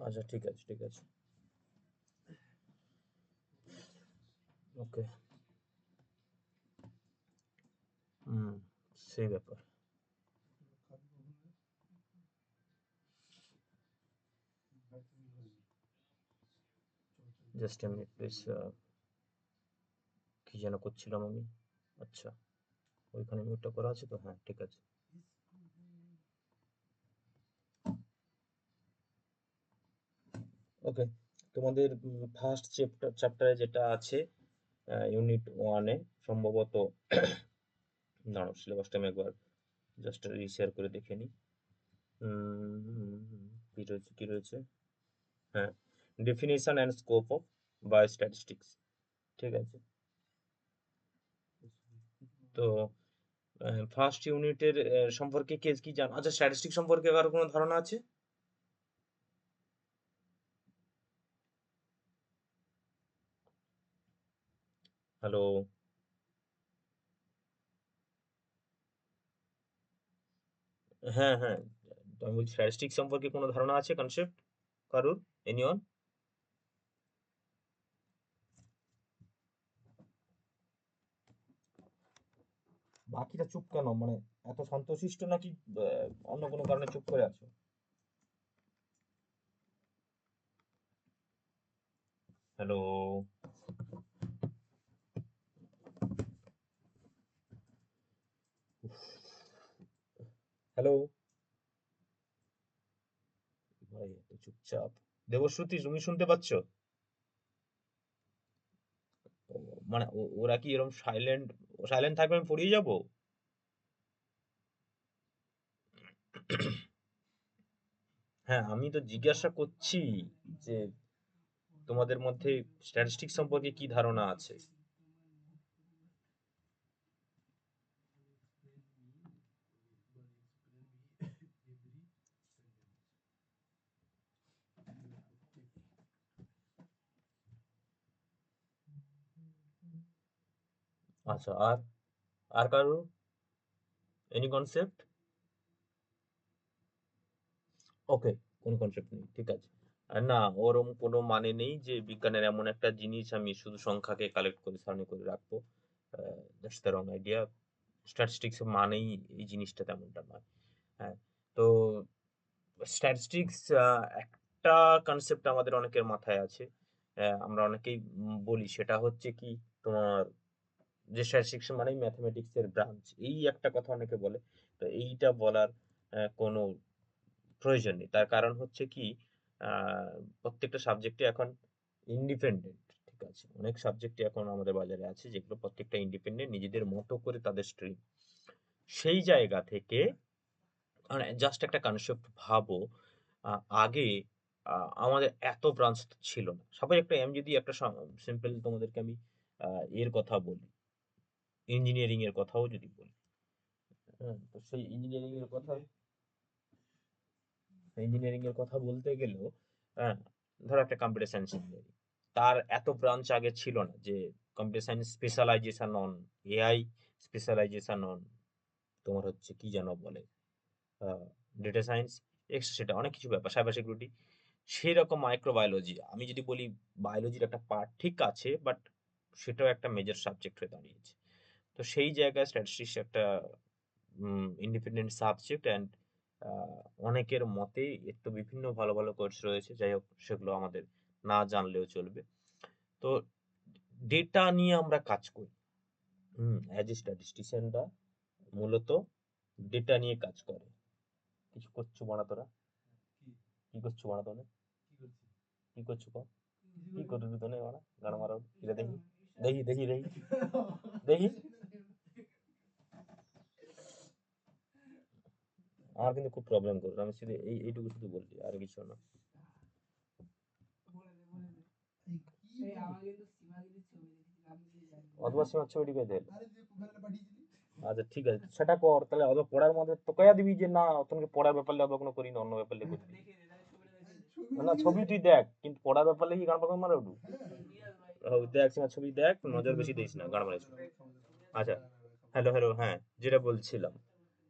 আচ্ছা ঠিক আছে ঠিক আছে, ওকে। হুম, সেই ব্যাপার। Just a minute please. কি যেন করছিলাম আমি? আচ্ছা, ওইখানে মিউটটা করা আছে তো? হ্যাঁ ঠিক আছে। ওকে, তোমাদের ফার্স্ট চ্যাপ্টারে যেটা আছে ইউনিট ওয়ানে সম্ভবত, দাঁড়াও সিলেবাসটা আমি একবার জাস্ট রিশেয়ার করে দেখে নিই। কি রয়েছে কি রয়েছে? হ্যাঁ, definition and scope of biostatistics, ঠিক আছে। তো ফার্স্ট ইউনিটের সম্পর্কে কে কি জানো? আচ্ছা, স্ট্যাটিস্টিক্স সম্পর্কে কারো কোনো ধারণা আছে? হ্যালো? হ্যাঁ হ্যাঁ, তো আমি বলছি স্ট্যাটিস্টিক্স সম্পর্কে কোনো ধারণা আছে, কনসেপ্ট কারুর? এনিওয়ান? বাকিরা চুপ কেন? মানে এত শান্তশিষ্ট নাকি অন্য কোনো কারণে চুপ করে আছো? হ্যালো? হ্যালো? ভাই এত চুপচাপ। দেবশ্রুতি, তুমি শুনতে পাচ্ছ? মানে ওরা কি এরকম সাইলেন্ট সাইলেন্ট থাকবে আমি পড়িয়ে যাব? হ্যাঁ, আমি তো জিজ্ঞাসা করছি যে তোমাদের মধ্যে স্ট্যাটিস্টিক্স সম্পর্কে কি ধারণা আছে? আচ্ছা, আর আর কারো এনি কনসেপ্ট? ওকে, কোনো কনসেপ্ট নেই, ঠিক আছে। আর না, ওরম কোনো মানে নেই যে বিজ্ঞানের এমন একটা জিনিস আমি শুধু সংখ্যাকে কালেক্ট করে সারণী করে রাখবো। That's the wrong idea. Statistics মানেই এই জিনিসটা তেমনটা নয়। হ্যাঁ, তো স্ট্যাটিস্টিক্স একটা কনসেপ্ট আমাদের অনেকের মাথায় আছে, আমরা অনেকেই বলি, সেটা হচ্ছে কি তোমার, যে স্ট্যাটিস্টিক্স মানেই ম্যাথমেটিক্স এর ব্রাঞ্চ, এই একটা কথা অনেকে বলে। তো এইটা বলার কোনো প্রয়োজন নেই। তার কারণ হচ্ছে কি, প্রত্যেকটা সাবজেক্টই এখন ইন্ডিপেন্ডেন্ট, ঠিক আছে। অনেক সাবজেক্টই এখন আমাদের বাজারে আছে যেগুলো প্রত্যেকটা ইন্ডিপেন্ডেন্ট, নিজেদের মতো করে তাদের স্ট্রিম। সেই জায়গা থেকে মানে জাস্ট একটা কনসেপ্ট ভাবো, আগে আমাদের এত ব্রাঞ্চ ছিল না। সবাই একটা, আমি যদি একটা সিম্পল তোমাদেরকে আমি এর কথা বলি, ইঞ্জিনিয়ারিং এর কথাও যদি বলি, হ্যাঁ, তো সেই ইঞ্জিনিয়ারিং এর কথা বলতে গেলেও, হ্যাঁ, ধরো একটা কম্পিউটার সায়েন্স ইঞ্জিনিয়ারিং, তার এত ব্রাঞ্চ আগে ছিল না। যে computer science specialization on AI, specialization on তোমার হচ্ছে কি যেন বলে, ডেটা সায়েন্স, এক্সট্রা সেটা অনেক কিছু ব্যাপার, সাইবার সিকিউরিটি, সেই রকম মাইক্রোবায়োলজি। আমি যদি বলি বায়োলজির একটা পার্ট ঠিক আছে, বাট সেটাও একটা মেজর সাবজেক্ট হয়ে দাঁড়িয়েছে। তো সেই জায়গায় স্ট্যাটিস্টিক্স একটা ইন্ডিপেন্ডেন্ট সাবজেক্ট, অ্যান্ড অনেকের মতে এর তো বিভিন্ন ভালো ভালো কোর্স রয়েছে, যাই হোক সেগুলো আমাদের না জানলেও চলবে। তো ডেটা নিয়ে আমরা কাজ করি, অ্যাজ এ স্ট্যাটিস্টিশিয়ানরা মূলত ডেটা নিয়ে কাজ করে। কিছু করছো বানা তোরা? কি করছো বানা তোরা? কি করছো কর? কি করবি তোনে বানা? গান মারো এটা দেখি, দেখি দেখি দেখি দেখি। আমার কিন্তু খুব প্রবলেম করবে, আমি শুধু এইটুকু শুধু বলছি, আর কিছু না। অথবা সীমার ছবিটি পেয়ে দিল। আচ্ছা ঠিক আছে, সেটা কর তাহলে। অত পড়ার মধ্যে তো কয়া দিবি যে না তোমাকে পড়ার ব্যাপারে অত কোনো করি না, অন্য ব্যাপারে করি। না ছবি তুই দেখ, কিন্তু পড়ার ব্যাপারে কি গান পাকা মারা উঠু? দেখ সীমার ছবি দেখ, নজর বেশি দিস না, গান মারিস না। আচ্ছা, হ্যালো হ্যালো, হ্যাঁ যেটা বলছিলাম,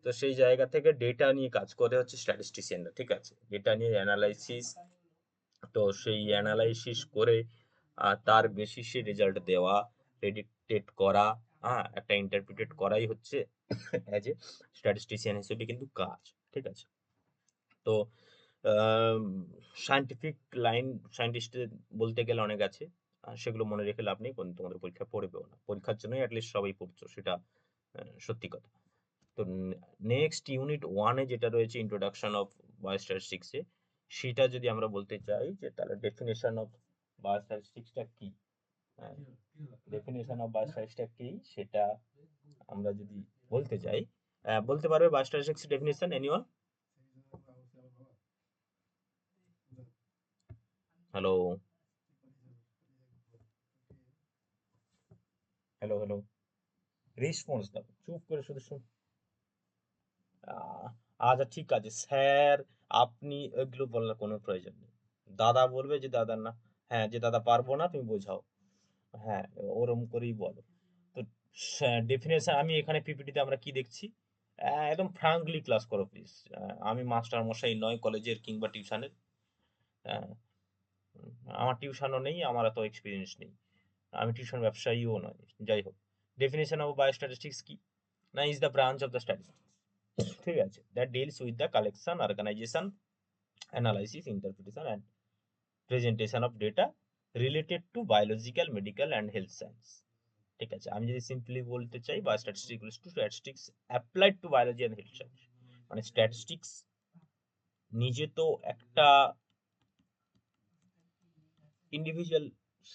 তো সেই জায়গা থেকে ডেটা নিয়ে কাজ করে হচ্ছে স্ট্যাটিস্টিশিয়ানরা, ঠিক আছে? ডেটা নিয়ে অ্যানালাইসিস, তো সেই অ্যানালাইসিস করে তার বেসিসে রেজাল্ট দেওয়া, প্রেডিক্টেড করা, একটা ইন্টারপ্রিটেড করাই হচ্ছে অ্যাজ এ স্ট্যাটিস্টিশিয়ান হিসেবে কিন্তু কাজ, ঠিক আছে? তো সায়েন্টিফিক লাইন সায়েন্টিস্টদের বলতে গেলে অনেক আছে, সেগুলো মনে রেখে লাভ নেই, তোমাদের পরীক্ষা পড়বেও না, পরীক্ষার জন্যই অ্যাটলিস্ট সবাই পড়ছো, সেটা সত্যি কথা। তো নেক্সট ইউনিট 1 এ যেটা রয়েছে ইন্ট্রোডাকশন অফ বায়োস্ট্যাটিস্টিক্স এ, সেটা যদি আমরা বলতে চাই যে তাহলে ডেফিনেশন অফ বায়োস্ট্যাটিস্টিক্সটা কি, ডেফিনেশন অফ বায়োস্ট্যাটিস্টিক্সটা কি সেটা আমরা যদি বলতে চাই, বলতে পারবে biostatistics definition anyone? Hello hello hello, response দাও, চুপ করে শুধু শুন। আচ্ছা ঠিক আছে স্যার, আপনি এগুলো বলার কোনো প্রয়োজন নেই। দাদা বলবে যে দাদা না, হ্যাঁ যে দাদা পারবো না তুমি বোঝাও, হ্যাঁ ওরম করেই বলো। তো ডেফিনেশন আমি এখানে পিপিটিতে আমরা কি দেখছি, একদম ফ্রাঙ্কলি ক্লাস করো প্লিজ। আমি মাস্টার মশাই নয় কলেজের কিংবা টিউশনের, আমার টিউশনও নেই, আমার এত এক্সপিরিয়েন্স নেই, আমি টিউশন ব্যবসায়ীও নয়। যাই হোক, ডেফিনেশন অফ বায়োস্ট্যাটিস্টিক্স কি না, is the branch of the statistics, ঠিক আছে, that deals with the collection, organization, analysis, interpretation, and presentation of data related to biological, medical, and health science, ঠিক আছে? আমি যদি সিম্পলি বলতে চাই বা statistics to statistics applied to biology and health science, মানে স্ট্যাটিস্টিক্স নিজে তো একটা ইন্ডিভিজুয়াল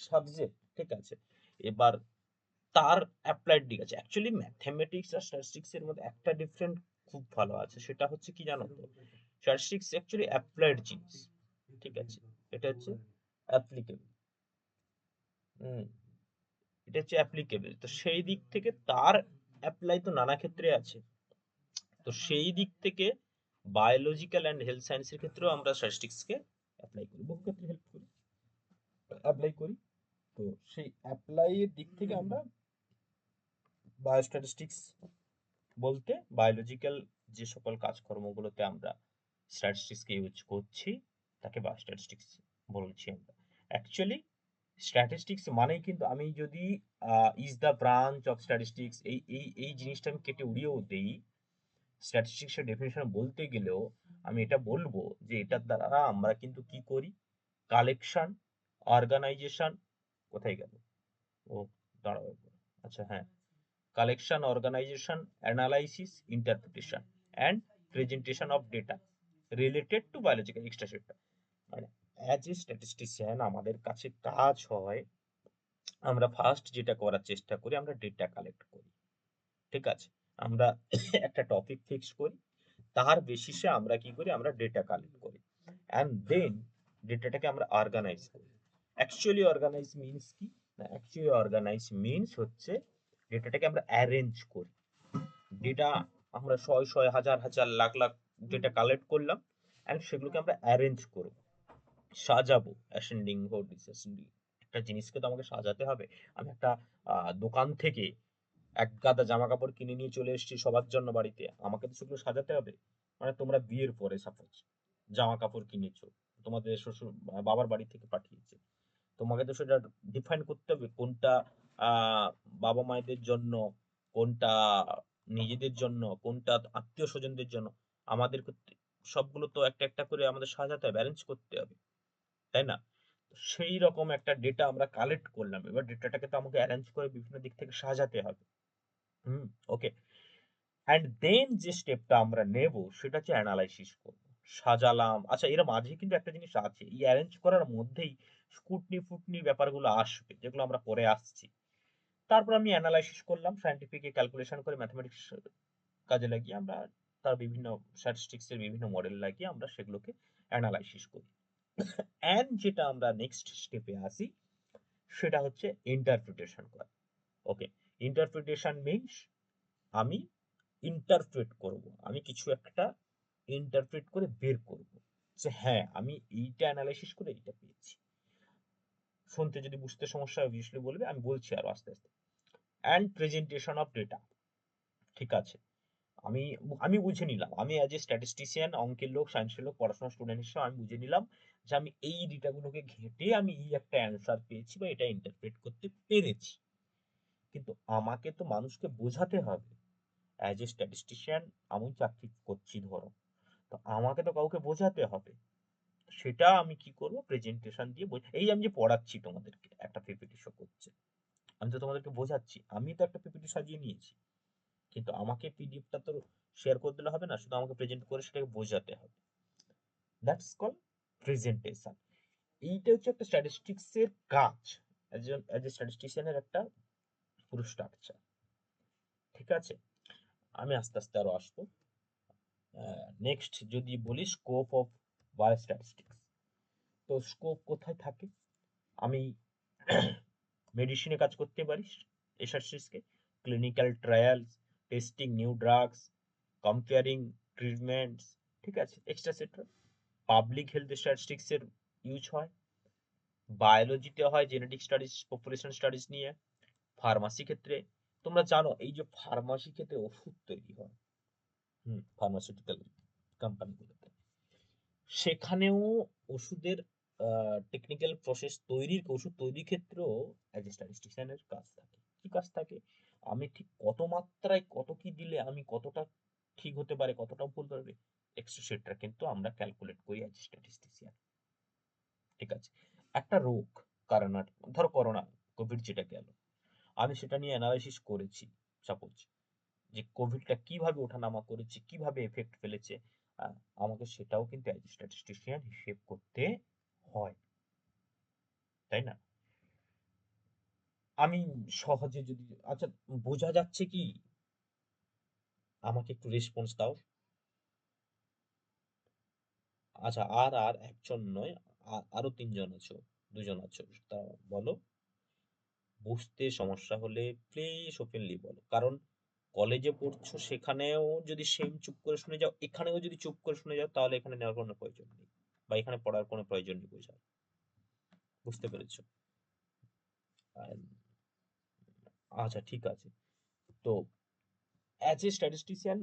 সাবজেক্ট, ঠিক আছে? এবার তার অ্যাপ্লাইড দিক আছে। অ্যাকচুয়ালি ম্যাথমেটিক্স আর স্ট্যাটিস্টিক্স এর মধ্যে একটা ডিফারেন্ট খুব ভালো আছে, সেটা হচ্ছে কি জানো তো, স্ট্যাটিস্টিক্স অ্যাকচুয়ালি অ্যাপ্লাইড জিনিস, ঠিক আছে? এটা হচ্ছে অ্যাপ্লিকেবল, হুম, এটা হচ্ছে অ্যাপ্লিকেবল, তো সেই দিক থেকে তার অ্যাপ্লাই তো নানা ক্ষেত্রে আছে। তো সেই দিক থেকে বায়োলজিক্যাল অ্যান্ড হেলথ সায়েন্সের ক্ষেত্রেও আমরা স্ট্যাটিস্টিক্সকে অ্যাপ্লাই করি, বহু ক্ষেত্রে হেল্প করি, অ্যাপ্লাই করি। তো সেই অ্যাপ্লাই এর দিক থেকে আমরা বায়োস্ট্যাটিস্টিক্স বলতে বায়োলজিক্যাল যে সকল কাজকর্মগুলোতে আমরা স্ট্যাটিস্টিক্সকে ইউজ করছি তাকে বায়োস্ট্যাটিস্টিক্স বলছি আমরা। অ্যাকচুয়ালি স্ট্যাটিস্টিক্স মানেই কিন্তু, আমি যদি is the branch of statistics এই জিনিসটা আমি কেটে উড়িয়েও দেই, স্ট্যাটিস্টিক্সের ডেফিনেশন বলতে গেলেও আমি এটা বলবো যে এটার দ্বারা আমরা কিন্তু কি করি, কালেকশন, অর্গানাইজেশন, কোথায় গেল ও, দাঁড়াও একবার। আচ্ছা হ্যাঁ, collection, organization, analysis, interpretation and presentation of data related to biological extra sector, মানে অ্যাজ এ স্ট্যাটিস্টিশিয়ান আমাদের কাছে কাজ হয়, আমরা ফার্স্ট যেটা করার চেষ্টা করি আমরা ডেটা কালেক্ট করি, ঠিক আছে? আমরা একটা টপিক ফিক্স করি, তার বেসিসে আমরা কি করি, আমরা ডেটা কালেক্ট করি, অ্যান্ড দেন ডেটাটাকে আমরা অর্গানাইজ করি। অ্যাকচুয়ালি অর্গানাইজ মিনস কি না, অ্যাকচুয়ালি অর্গানাইজ মিনস হচ্ছে ডেটাটাকে আমরা অ্যারেঞ্জ করি। ডেটা আমরা শয় শয় হাজার হাজার লাখ লাখ ডেটা কালেক্ট করলাম, অ্যান্ড সেগুলোকে আমরা অ্যারেঞ্জ করব, সাজাবো, অ্যাসেন্ডিং হোক ডিসেন্ডিং, একটা জিনিসকে তো আমাকে সাজাতে হবে। আমি একটা দোকান থেকে এক গাদা জামা কাপড় কিনে নিয়ে চলে এসেছি সবার জন্য বাড়িতে, আমাকে তো সেগুলো সাজাতে হবে। মানে তোমরা বিয়ের পরে সাপোজ জামা কাপড় কিনেছো, তোমাদের শ্বশুর বাবার বাড়ি থেকে পাঠিয়েছে, তোমাকে তো সেটা ডিফাইন করতে হবে কোনটা বাবা মায়েদের জন্য, কোনটা নিজেদের জন্য, কোনটা আত্মীয় স্বজনদের জন্য। আমাদের সবগুলো তো একটা একটা করে আমাদের সাজাতে হবে, অ্যারেঞ্জ করতে হবে, তাই না? সেই রকম একটা ডেটা আমরা কালেক্ট করলাম, এবার ডেটাটাকে তো আমাকে অ্যারেঞ্জ করে বিভিন্ন দিক থেকে সাজাতে হবে। হুম, ওকে। অ্যান্ড দেন যে স্টেপটা আমরা নেব সেটা হচ্ছে অ্যানালাইসিস করব, সাজালাম। আচ্ছা এর মাঝে কিন্তু একটা জিনিস আছে, এই অ্যারেঞ্জ করার মধ্যেই স্কুটনি ফুটনি ব্যাপারগুলো আসবে যেগুলো আমরা পরে আসছি। তারপর আমি অ্যানালাইসিস করলাম, সায়েন্টিফিক ক্যালকুলেশন করে ম্যাথমেটিক্স কাজে লাগিয়ে আমরা তার বিভিন্ন স্ট্যাটিস্টিক্স এর বিভিন্ন মডেল লাগিয়ে আমরা সেগুলোকে অ্যানালাইসিস করি। অ্যান্ড যেটা আমরা নেক্সট স্টেপে আসি সেটা হচ্ছে ইন্টারপ্রিটেশন করা। ওকে, ইন্টারপ্রিটেশন মিনস আমি ইন্টারপ্রেট করব, আমি কিছু একটা ইন্টারপ্রেট করে বের করব যে হ্যাঁ আমি এইটা অ্যানালাইসিস করে এইটা পেয়েছি। শুনতে যদি বুঝতে সমস্যা হয় অবভিয়াসলি বলবে, আমি বলছি আরো আস্তে আস্তে। অ্যান্ড প্রেজেন্টেশন অফ ডেটা, ঠিক আছে? আমি আমি বুঝে নিলাম, আমি অ্যাজ এ স্ট্যাটিস্টিশিয়ান, অঙ্কের লোক, সায়েন্সের লোক, পড়াশোনার স্টুডেন্ট হিসেবে আমি বুঝে নিলাম যে আমি এই ডেটাগুলোকে ঘেঁটে আমি এই একটা অ্যান্সার পেয়েছি বা এটা ইন্টারপ্রেট করতে পেরেছি। কিন্তু আমাকে তো মানুষকে বোঝাতে হবে। অ্যাজ এ স্ট্যাটিস্টিশিয়ান আমি চাকরি করছি ধরো, তো আমাকে তো কাউকে বোঝাতে হবে। সেটা আমি কি করব, প্রেজেন্টেশন দিয়ে এই আমি যে পড়াচ্ছি তোমাদেরকে, একটা পিপিটি শো করছে, আমি তো তোমাদেরকে বোঝাচ্ছি, আমি তো একটা পিপিটি সাজিয়ে নিয়েছি, কিন্তু আমাকে পিডিএফটা তো শেয়ার করে দিলে হবে না, শুধু আমাকে প্রেজেন্ট করে সেটাকে বোঝাতে হবে। That's call presentation. এইটা হচ্ছে একটা স্ট্যাটিস্টিক্স এর কাজ, অ্যাজ এ স্ট্যাটিস্টিশিয়ানের একটা পুরো স্ট্রাকচার। ঠিক আছে, আমি আস্তে আস্তে আরো আসবো। নেক্সট যদি বলি স্কোপ অফ বায়োস্ট্যাটিস্টিক্স, তো স্কোপ কোথায় থাকে? আমি মেডিসিনে কাজ করতে পারি স্ট্যাটিস্টিক্সকে, clinical trials, testing new drugs, comparing treatments, ঠিক আছে, এক্সট্রাসেট্রা। পাবলিক হেলথ স্ট্যাটিস্টিক্স এর ইউজ হয়, বায়োলজিতে হয় জেনেটিক স্টাডিজ, পপুলেশন স্টাডিজ নিয়ে, ফার্মাসি ক্ষেত্রে তোমরা জানো এই যে ফার্মাসি ক্ষেত্রে ওষুধ তৈরি হয়, ফার্মাসিউটিক্যাল কোম্পানিগুলোতে, সেখানেও ওষুধের টেকনিক্যাল প্রসেস তৈরির, ওষুধ তৈরির ক্ষেত্রেও অ্যাজ এ স্ট্যাটিস্টিশিয়ানের কাজ থাকে। কি কাজ থাকে? আমি ঠিক কত মাত্রায় কত কি দিলে আমি কতটা ঠিক হতে পারে, কতটা ভুল পারবে, এক্সট্রা কিন্তু আমরা ক্যালকুলেট করি অ্যাজ এ স্ট্যাটিস্টিশিয়ান। ঠিক আছে, একটা রোগ, কারণ ধরো করোনা, কোভিড যেটা গেল, আমি সেটা নিয়ে অ্যানালাইসিস করেছি সাপোজ, যে কোভিডটা কিভাবে ওঠানামা করেছে, কিভাবে এফেক্ট ফেলেছে, আমাকে সেটাও কিন্তু অ্যাজ এ স্ট্যাটিস্টিশিয়ান হিসেব করতে হয়, তাই না? আমি সহজে যদি, আচ্ছা বোঝা যাচ্ছে কি? আমাকে একটু রেসপন্স দাও। আচ্ছা, আর আর একজন নয়, আরো তিনজন আছো, দুজন আছো, তা বলো। বুঝতে সমস্যা হলে প্লিজ ওপেনলি বলো, কারণ কলেজে পড়ছো, সেখানেও যদি সেম চুপ করে শুনে যাও, এখানেও যদি চুপ করে শুনে যাও, তাহলে এখানে নেওয়ার কোনো প্রয়োজন নেই, বা এখানে পড়ার কোনো প্রয়োজন নেই বোঝার। বুঝতে পেরেছো? আর- আচ্ছা ঠিক আছে, তো অ্যাজ এ স্ট্যাটিস্টিশিয়ান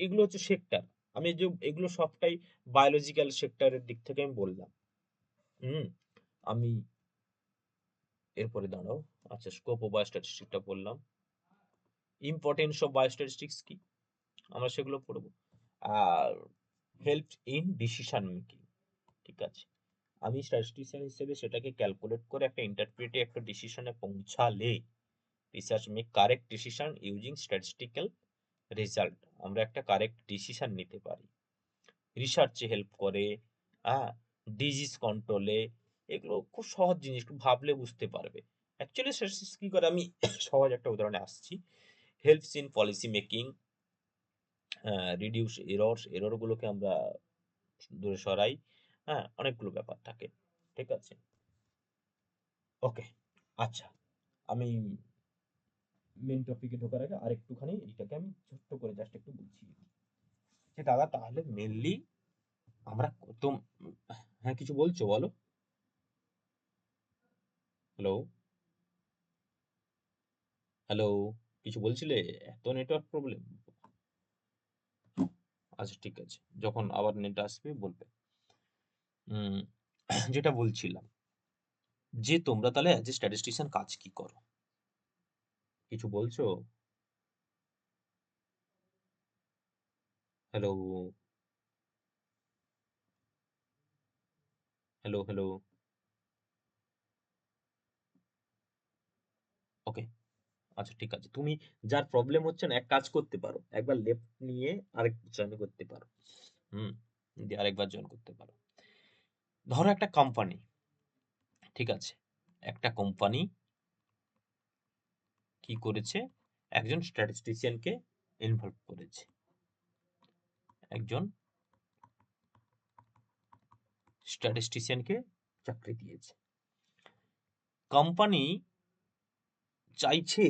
এগুলো হচ্ছে সেক্টর, আমি যে এগুলো সবটাই বায়োলজিক্যাল সেক্টরের দিক থেকে আমি বললাম। হুম, আমি এরপরে দাঁড়াও, আচ্ছা স্কোপ ও বায়োস্ট্যাটিস্টিক্সটা বললাম, ইম্পর্টেন্স অফ বায়োস্ট্যাটিস্টিক্স কি, আমরা সেগুলো পড়বো। আর হেল্প ইন ডিসিশন মেকিং, ঠিক আছে, আমি স্ট্যাটিস্টিশিয়ান হিসেবে সেটাকে ক্যালকুলেট করে একটা ইন্টারপ্রেটে একটা ডিসিশনে পৌঁছালে, research make correct decision using statistical result, আমরা একটা কারেক্ট ডিসিশন নিতে পারি, রিসার্চে হেল্প করে, হ্যাঁ, ডিজিজ কন্ট্রোলে, এগুলো খুব সহজ জিনিস, একটু ভাবলে বুঝতে পারবে। অ্যাকচুয়ালি স্ট্যাটিস্টিক্স কি করে, আমি সহজ একটা উদাহরণে আসছি। Helps in policy making, reduce errors, এররগুলোকে আমরা দূরে সরাই, হ্যাঁ, অনেকগুলো ব্যাপার থাকে। ঠিক আছে, ওকে, আচ্ছা, আমি মেন টপিকে ঢোকার আগে আরেকটুখানি এইটাকে আমি ছোট্ট করে জাস্ট একটু বুঝিয়ে দিই, যে দাদা তাহলে মেনলি আমরা তো, হ্যাঁ কিছু বলছো বলো। হ্যালো, হ্যালো, কিছু বলছিলে? এত নেটওয়ার্ক প্রবলেম? আচ্ছা ঠিক আছে, যখন আবার নেট আসবে বলবে। উম, যেটা বলছিলাম, যে তোমরা তাহলে অ্যাজ এ স্ট্যাটিস্টিশিয়ান কাজ কি করো, কিছু বলছো? হ্যালো, হ্যালো, হ্যালো, ওকে, আচ্ছা ঠিক আছে, তুমি যার প্রবলেম হচ্ছে না, এক কাজ করতে পারো, একবার লেফট নিয়ে আরেক জয়েন করতে পারো, হুম, দিয়ে আরেকবার জয়েন করতে পারো। ধরো একটা কোম্পানি, ঠিক আছে, একটা কোম্পানি কি করেছে, একজন স্ট্যাটিস্টিশিয়ানকে ইনভলভ করেছে, একজন স্ট্যাটিস্টিশিয়ানকে চাকরি দিয়েছে। কোম্পানি চাইছে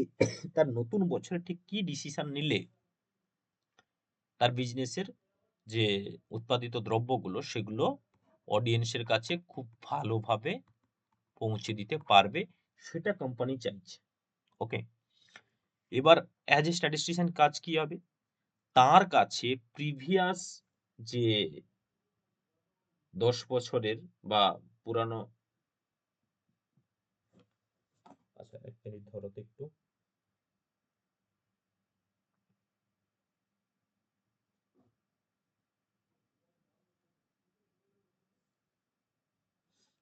তার নতুন বছরে ঠিক কি ডিসিশন নিলে তার বিজনেসের যে উৎপাদিত দ্রব্যগুলো সেগুলো অডিয়েন্সের কাছে খুব ভালোভাবে পৌঁছে দিতে পারবে, সেটা কোম্পানি চাইছে। ওকে, এবার অ্যাজ এ স্ট্যাটিস্টিশিয়ান কাজ কি হবে? তার কাছে প্রিভিয়াস যে ১০ বছরের বা পুরানো, আচ্ছা ১ মিনিট ধরো তো একটু।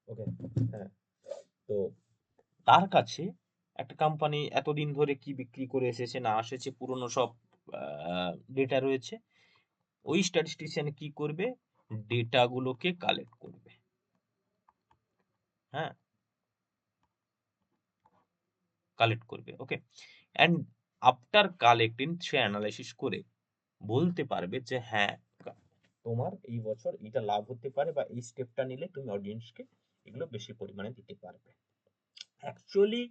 ওকে, হ্যাঁ। তো তার কাছে একটা কোম্পানি এতদিন ধরে কি বিক্রি করে এসেছে না এসেছে পুরনো সব আ ডেটা রয়েছে। ওই স্ট্যাটিস্টিশিয়ান কি করবে? ডেটা গুলোকে কালেক্ট করবে। হ্যাঁ? কালেক্ট করবে। ওকে? অ্যান্ড আফটার কালেক্টিং সে এনালাইসিস করে বলতে পারবে যে হ্যাঁ, তোমার এই বছর এটা লাভ হতে পারে বা এই স্টেপটা নিলে তুমি অডিয়েন্সকে এগুলো বেশি পরিমাণে দিতে পারবে। অ্যাকচুয়ালি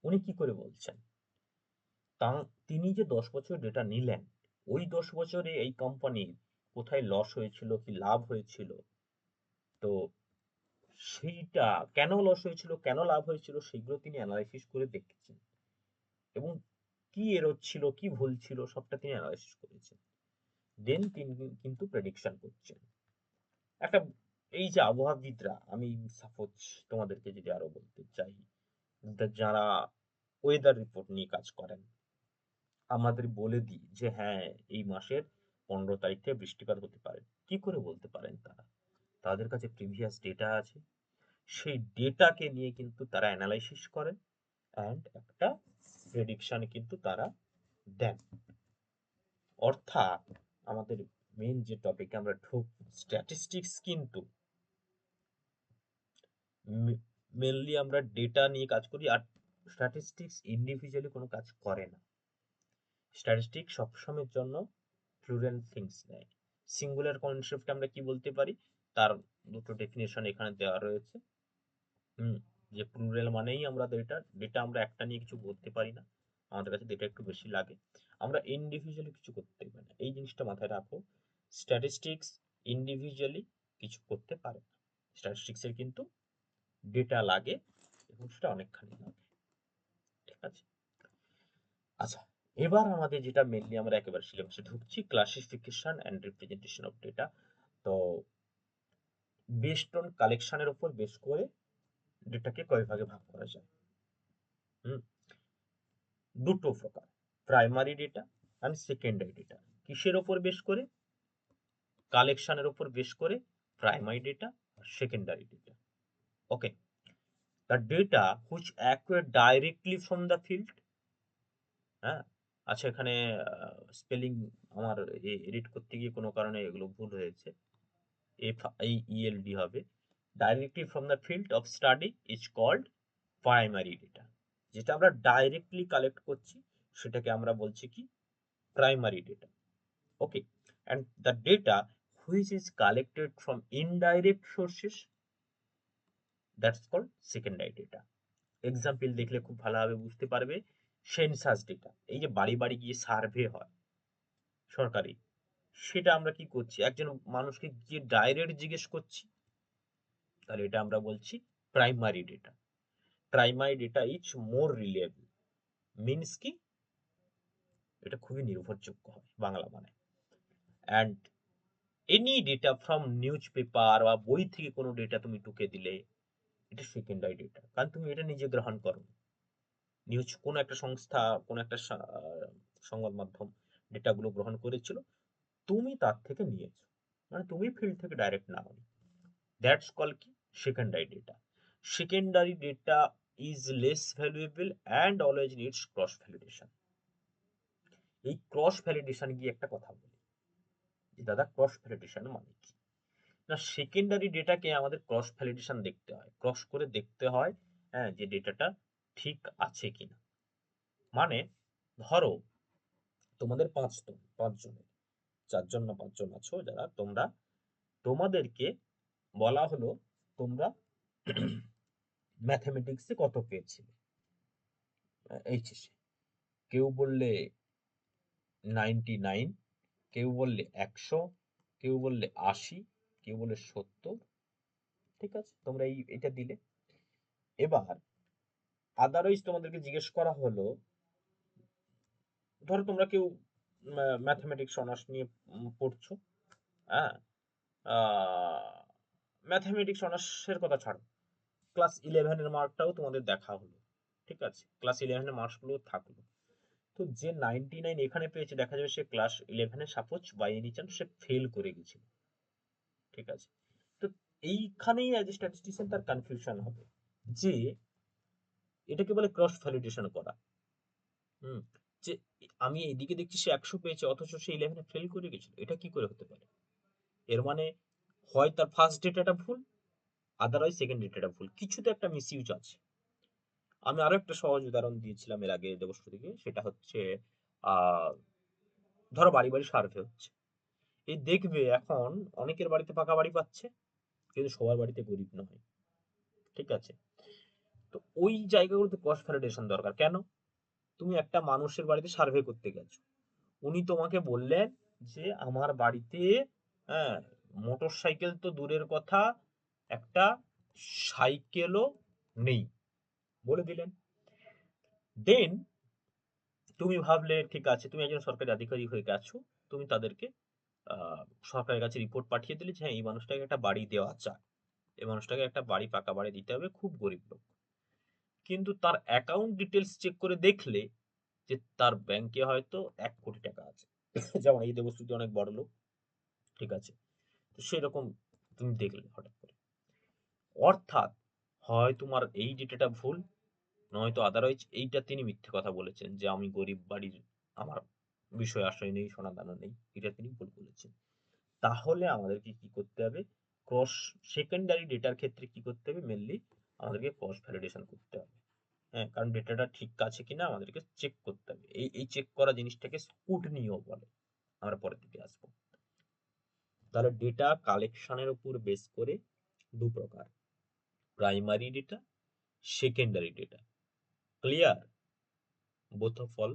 উনি কি করে বলছেন? তা তিনি যে ১০ বছর ডেটা নিলেন, ওই ১০ বছরে এই কোম্পানির কোথায় লস হয়েছিল, কি লাভ হয়েছিল, তো সেইটা কেন লস হয়েছিল, কেন লাভ হয়েছিল সেগুলো তিনি এনালাইসিস করে দেখেছেন এবং কি এরর ছিল, কি ভুল ছিল সবটা তিনি এনালাইসিস করেছেন। দেন তিনি কিন্তু প্রেডিকশন করছেন। একটা এই যে আবহাওয়াবিদরা, আমি সাপোজ তোমাদেরকে যদি আরো বলতে চাই, যারা ওয়েদার রিপোর্ট নিয়ে কাজ করেন, আমাদের বলে দিই যে হ্যাঁ এই মাসের ১৫ তারিখে বৃষ্টিপাত হতে পারে। কি করে বলতে পারেন তারা? তাদের কাছে প্রিভিয়াস ডেটা আছে। সেই ডেটাকে নিয়ে কিন্তু তারা অ্যানালাইসিস করেন অ্যান্ড একটা প্রেডিকশন কিন্তু তারা দেন। অর্থাৎ আমাদের মেইন যে টপিকে আমরা স্ট্যাটিস্টিক্স কিন্তু মেনলি আমরা ডেটা নিয়ে কাজ করি, আর স্ট্যাটিস্টিক্স ইন্ডিভিজুয়ালি কোনো কাজ করে না। স্ট্যাটিস্টিক্স সবসময়ের জন্য প্লুরাল থিংস নেয়। সিঙ্গুলার কনসেপ্ট আমরা কি বলতে পারি, তার দুটো ডেফিনেশন এখানে দেওয়া রয়েছে। হুম, যে প্লুরাল মানেই আমরা ডেটা, ডেটা আমরা একটা নিয়ে কিছু বলতে পারি না, আমাদের কাছে ডেটা একটু বেশি লাগে, আমরা ইন্ডিভিজুয়ালি কিছু করতে পারি না। এই জিনিসটা মাথায় রাখো, স্ট্যাটিস্টিক্স ইন্ডিভিজুয়ালি কিছু করতে পারে না। স্ট্যাটিস্টিক্সের কিন্তু ডেটা লাগে এবং সেটা অনেকখানি লাগে। ঠিক আছে? আচ্ছা, এবার আমাদের যেটা মেইনলি আমরা একেবারে সিলেবাসে ঢুকছি, classification and representation of data. তো বেসড অন কালেকশনের উপর বেস করে ডেটাকে কয় ভাগে ভাগ করা যায়? হুম, দুটো প্রকার, primary data and secondary data. কিসের উপর বেস করে? কালেকশনের উপর বেস করে প্রাইমারি ডেটা আর secondary data. Okay, the data which acquire directly from the field. হ্যাঁ, আচ্ছা এখানে স্পেলিং আমার এডিট করতে গিয়ে কোনো কারণে এগুলো ভুল হয়েছে, এফ আই ইএলডি হবে। Directly from the field of study is called primary data. যেটা আমরা ডাইরেক্টলি কালেক্ট করছি সেটাকে আমরা বলছি কি? Primary data. Okay, and the data which is collected from indirect sources, that's called secondary data. Example দেখলে খুব ভালোভাবে বুঝতে পারবে। সেন্সাস ডেটা, এই যে বাড়ি বাড়ি গিয়ে সার্ভে হয় সরকারি, সেটা আমরা কি করছি? একজন মানুষকে গিয়ে ডাইরেক্ট জিজ্ঞেস করছি, তাহলে এটা আমরা বলছি primary data. Primary data is more reliable, means কি? এটা খুবই নির্ভরযোগ্য হয় বাংলা মানে। And any data from newspaper বা বই থেকে কোনো ডেটা তুমি টুকে দিলে এটা সেকেন্ডারি ডেটা, কারণ তুমি এটা নিজে গ্রহণ করো। নিউজ কোনো একটা সংস্থা, কোনো একটা সংবাদ মাধ্যম ডেটাগুলো গ্রহণ করেছিল, তুমি তার থেকে নিয়েছো, মানে তুমি ফিল্ড থেকে ডাইরেক্ট নাও। দ্যাটস কল কি? Secondary data. Secondary data is less valuable and always needs cross validation. এই ক্রস ভ্যালিডেশন গিয়ে একটা কথা বলি যে দাদা ক্রস ভ্যালিডেশন মানে কি? না, সেকেন্ডারি ডেটাকে আমাদের ক্রস ভ্যালিডেশন দেখতে হয়, ক্রস করে দেখতে হয়, হ্যাঁ, যে ডেটাটা ঠিক আছে কিনা। মানে ধরো তোমাদের পাঁচজনের, 4 জন না 5 জন আছো যারা তোমরা, তোমাদেরকে বলা হলো তোমরা ম্যাথমেটিক্সে কত পেয়েছিলে এইচএসে। কেউ বললে 99, কেউ বললে 100, কেউ বললে 80, কেউ বললে 70। ঠিক আছে, তোমরা এটা দিলে। এবার আদারওয়াইজ তোমাদেরকে জিজ্ঞেস করা হলো ধরো তোমরা কেউ ম্যাথমেটিক্স অনার্স নিয়ে পড়ছো, হ্যাঁ, ম্যাথমেটিক্স অনার্সের কথা ছাড়ো, ক্লাস 11 এর মার্কটাও তোমাদের দেখা হলো, ঠিক আছে, ক্লাস 11 এর মার্কস গুলো থাকলো। তো যে 99 এখানে পেয়েছে, দেখা যাবে সে class 11 suppose by any chance সে ফেল করে গেছিল, ঠিক আছে। তো এইখানেই অ্যাজ এ স্ট্যাটিস্টিশিয়ান তার কনফিউশন হবে যে এটাকে বলে ক্রস ভ্যালিডেশন করা। হুম, যে আমি এইদিকে দেখছি সে 100 পেয়েছে অথচ সে 11 ফেল করে গেছিল, এটা কি করে হতে পারে? এর মানে হয় তার ফার্স্ট ডেটাটা ভুল, আদারওয়াইজ সেকেন্ড ডেটাটা ভুল, কিছু তো একটা মিসইউজ আছে। আমি আরো একটা সহজ উদাহরণ দিয়েছিলাম এর আগে দেবশ্রীকে, সেটা হচ্ছে আহ ধরো বাড়ি বাড়ি সার্ভে হচ্ছে, এই দেখবে এখন অনেকের বাড়িতে পাকা বাড়ি পাচ্ছে, কিন্তু সবার বাড়িতে গরিব নয়, ঠিক আছে। তো ওই জায়গাগুলোতে ক্রস ভ্যালিডেশন দরকার। কেন? তুমি একটা মানুষের বাড়িতে সার্ভে করতে গেছো, উনি তোমাকে বললেন যে আমার বাড়িতে, হ্যাঁ, মোটর সাইকেল তো দূরের কথা, একটা সাইকেলও নেই, বলে দিলেন। দেন তুমি ভাবলে ঠিক আছে, তুমি একজন সরকারি আধিকারিক হয়ে গেছো, তুমি তাদেরকে সরকারের কাছে রিপোর্ট পাঠিয়ে দিলে যে হ্যাঁ এই মানুষটাকে একটা বাড়ি দেওয়া চায়, এই মানুষটাকে একটা বাড়ি পাকা বাড়ি দিতে হবে, খুব গরিব লোক। কিন্তু তার অ্যাকাউন্ট ডিটেলস চেক করে দেখলে যে তার ব্যাংকে হয়তো 1 কোটি টাকা আছে, যেমন এই দেবশ্রুতি অনেক বড় লোক, ঠিক আছে। তো সেরকম তুমি দেখলে হঠাৎ করে, অর্থাৎ হয় তোমার এই ডেটাটা ভুল, নয়তো আদারওয়াইজ এইটা তিনি মিথ্যে কথা বলেছেন যে আমি গরিব বাড়ির, আমার বিষয় আশয় নেই, সোনা দানা নেই, এটা তিনি ভুল বলেছেন। তাহলে আমাদেরকে কি করতে হবে? ক্রস সেকেন্ডারি ডেটার ক্ষেত্রে কি করতে হবে? মেনলি আমাদেরকে ক্রস ভ্যালিডেশন করতে হবে, হ্যাঁ, কারণ ডেটাটা ঠিক আছে কিনা আমাদেরকে চেক করতে হবে। এই চেক করা জিনিসটাকে স্কুটনিও বলে, আমরা পরের দিকে আসবো। তাহলে ডেটা কালেকশনের উপর বেস করে দু প্রকার, primary data, secondary data. Clear? Both of all?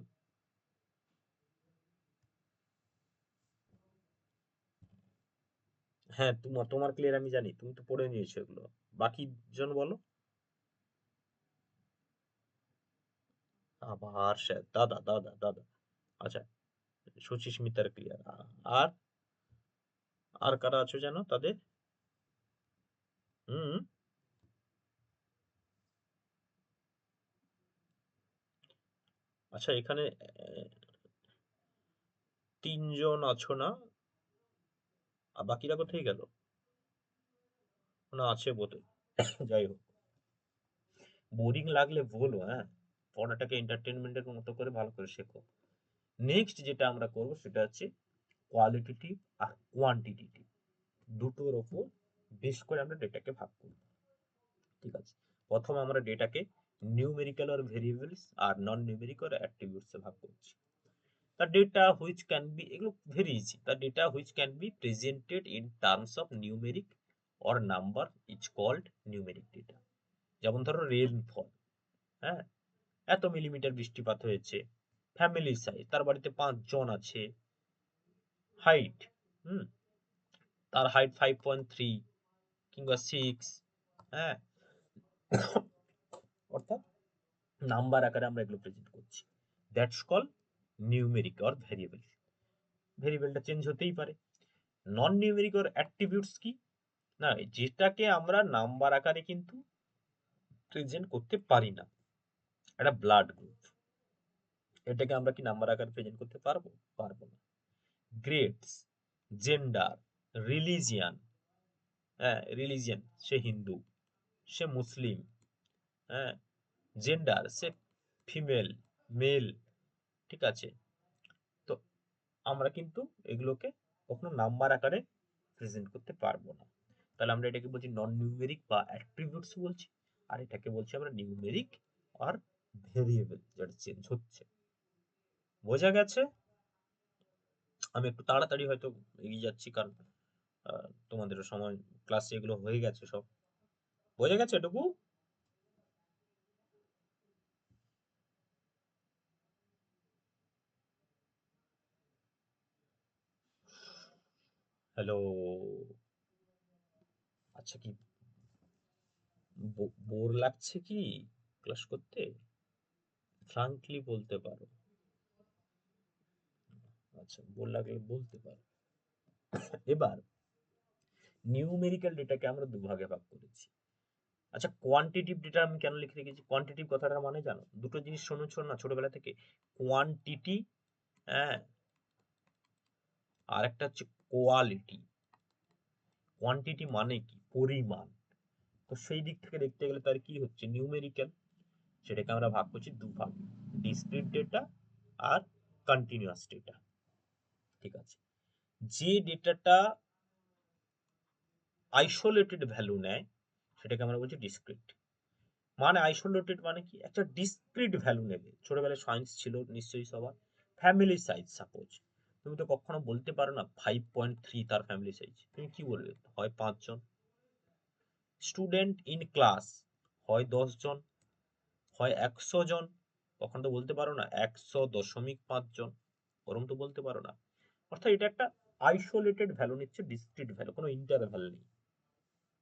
হ্যাঁ, তোমার তোমার ক্লিয়ার আমি জানি, তুমি তো পড়ে নিয়েছো এগুলো। বাকি জন বলো। আবার স্যার, দাদা দাদা দাদা, আচ্ছা, সুচিস্মিতার ক্লিয়ার। আর আর কারা আছো জানো তাদের? হুম, আচ্ছা, এখানে 3 জন আছো না? আর বাকিরা কোথায় গেল? না, আছে বোধ হয়। যাই হোক, বোরিং লাগলে বলো, হ্যাঁ, পড়াটাকে এন্টারটেনমেন্টের মতো করে ভালো করে শেখো। নেক্সট যেটা আমরা করব সেটা হচ্ছে কোয়ালিটেটিভ আর কোয়ান্টিটেটিভ, দুটোর ওপর বেশ করে আমরা ডেটাকে ভাগ করব, ঠিক আছে। প্রথম আমরা ডেটাকে নিউমেরিক্যাল আর ভেরিয়েবলস আর নন নিউমেরিক্যাল আর অ্যাট্রিবিউটস এ ভাগ করছি। The data which can be, এগুলো very easy, the data which can be presented in terms of numeric or number is called numeric data। যেমন ধরো রেইনফল, হ্যাঁ, এত মিলিমিটার বৃষ্টিপাত হয়েছে, ফ্যামিলি সাইজ, তার বাড়িতে 5 জন আছে, হাইট, হুম, তার হাইট 5.3 কিংবা 6, হ্যাঁ, অর্থাৎ নাম্বার আকারে আমরা এগুলো প্রেজেন্ট করছি, that's call numeric or variable. ভেরিয়েবলটা চেঞ্জ হতেই পারে। নন নিউমেরিক অর অ্যাট্রিবিউটস কি? না, যেটাকে আমরা নাম্বার আকারে কিন্তু প্রেজেন্ট করতে পারি না, এটা ব্লাড গ্রুপ, এটাকে আমরা কি নাম্বার আকারে প্রেজেন্ট করতে পারবো? পারবো না। গ্রেডস, জেন্ডার, রিলিজিয়ান, হ্যাঁ, রিলিজিয়ান, সে হিন্দু, সে মুসলিম, হ্যাঁ, জেন্ডার, সে ফিমেল, মেল, ঠিক আছে। তো আমরা কিন্তু এগুলোকে কখনো নাম্বার আকারে প্রেজেন্ট করতে পারবো না। তাহলে আমরা এটাকে বলছি নন নিউমেরিক বা অ্যাট্রিবিউটস বলছি, আর এটাকে বলছি আমরা নিউমেরিক আর ভেরিয়েবল, যেটা চেঞ্জ হচ্ছে। বোঝা গেছে? আমি একটু তাড়াতাড়ি হয়তো এগিয়ে যাচ্ছি, কারণ তোমাদেরও সময়, ক্লাসে এগুলো হয়ে গেছে সব। বোঝা গেছে এটুকু? হ্যালো? আচ্ছা, কি বোর লাগছে কি ক্লাস করতে? ফ্রাঙ্কলি বলতে পারো। আচ্ছা, লাগলে বলতে পারো। এবার নিউমেরিক্যাল ডেটাকে আমরা দুভাগে ভাগ করেছি। আচ্ছা, কোয়ান্টিটিভ ডেটা আমি কেন লিখে রেখেছি? কোয়ান্টিটিভ কথাটার মানে জানো? দুটো জিনিস শুনেছ না ছোটবেলা থেকে, কোয়ান্টিটি, হ্যাঁ, আর একটা হচ্ছে কোয়ালিটি। কোয়ান্টিটি মানে কি? পরিমাণ। তো সেই দিক থেকে দেখতে গেলে তার কি হচ্ছে, নিউমেরিক্যাল, সেটাকে আমরা ভাগ করছি দুভাগ, ডিসক্রিট ডেটা আর কন্টিনিউয়াস ডেটা। ঠিক আছে, যে ডেটাটা আইসোলেটেড ভ্যালু নেয় সেটাকে আমরা বলছি ডিসক্রিট। মানে আইসোলেটেড মানে কি, একটা ডিসক্রিট ভ্যালু নেবে। ছোটবেলায় সায়েন্স ছিল নিশ্চয়ই সবার। ফ্যামিলি সাইজ সাপোজ, তুমি তো কখনো বলতে পারো না 5.3 তার ফ্যামিলি সাইজ, তুমি কি বলবে? হয় 5 জন। স্টুডেন্ট ইন ক্লাস, হয় 10 জন, হয় 100 জন। তখন তো বলতে পারো না 100.5 জন, ওরম তো বলতে পারো না। অর্থাৎ এটা একটা আইসোলেটেড ভ্যালু নিচ্ছে, ডিসক্রিট ভ্যালু, কোনো ইন্টারভ্যাল নেই।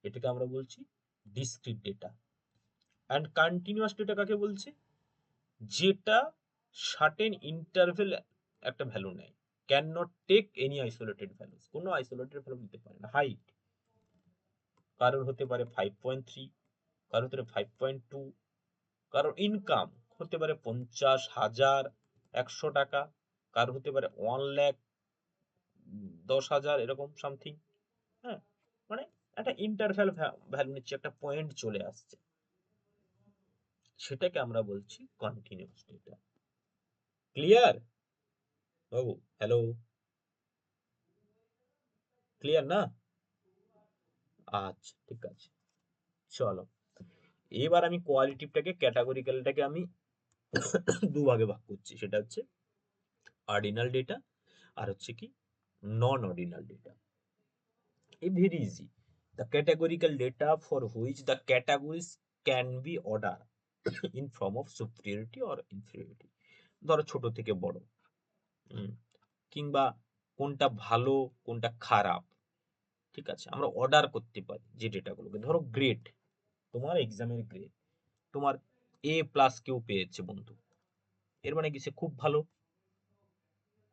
এটাকে আমরা বলছি discrete data. And continuous data কাকে বলছে? যেটা সার্টেন ইন্টারভেল একটা ভ্যালু নেয়, can not take any isolated values, কোনো আইসোলেটেড ভ্যালু নিতে পারে না। হাইট কারোর হতে পারে 5.3, কারোর হতে পারে 5.2, কারোর ইনকাম হতে পারে 50,000, 100 টাকা, কারোর হতে পারে 1 লাখ, 10,000, এরকম সামথিং। হ্যাঁ, মানে একটা ইন্টারভ্যাল ভ্যালু নিচ্ছে, একটা পয়েন্ট চলে আসছে, সেটাকে আমরা বলছি কন্টিনিউয়াস ডেটা। ক্লিয়ার বাবু? হ্যালো, ক্লিয়ার না? আচ্ছা, ঠিক আছে, চলো। এবার আমি কোয়ালিটিভটাকে, ক্যাটাগরিক্যালটাকে আমি দুভাগে ভাগ করছি, সেটা হচ্ছে অর্ডিনাল ডেটা আর হচ্ছে কি নন অর্ডিনাল ডেটা। এই very easy. The categorical data for which the categories can be order in form of superiority or inferiority. ধরো ছোট থেকে বড়, কিংবা কোনটা ভালো কোনটা খারাপ, ঠিক আছে, আমরা অর্ডার করতে পারি যে ডেটাগুলোকে। ধরো গ্রেড, তোমার এক্সামের গ্রেড, তোমার A+ কেউ পেয়েছে বন্ধু, এর মানে কি সে খুব ভালো।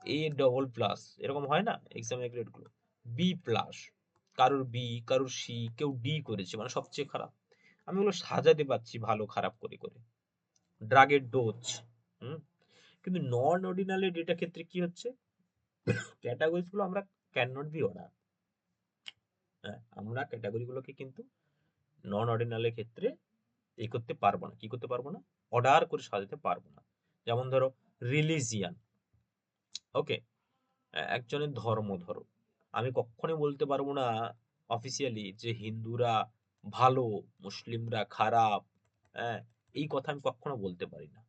A++, এরকম হয় না এক্সামের গ্রেড গুলো? B+, কারোর বি, কারোর সি, কেউ ডি করেছে, মানে সবচেয়ে খারাপ। আমি ওগুলো সাজাতে পারছি ভালো খারাপ করে করে, ড্রাগের ডোজ। কিন্তু নন অর্ডিনালি ডেটা ক্ষেত্রে কি হচ্ছে, ক্যাটাগরিজ গুলো আমরা ক্যান নট বি অর্ডার। আমরা ক্যাটাগরি গুলোকে কিন্তু নন অর্ডিনালের ক্ষেত্রে এই করতে পারবো না। কি করতে পারবো না? অর্ডার করে সাজাতে পারবো না। যেমন ধরো রিলিজিয়ান, ওকে, একজনের ধর্ম ধরো, আমি কখনোই বলতে পারবো না অফিসিয়ালি যে হিন্দুরা ভালো, মুসলিমরা খারাপ। হ্যাঁ, এই কথা আমি কখনো বলতে পারি না।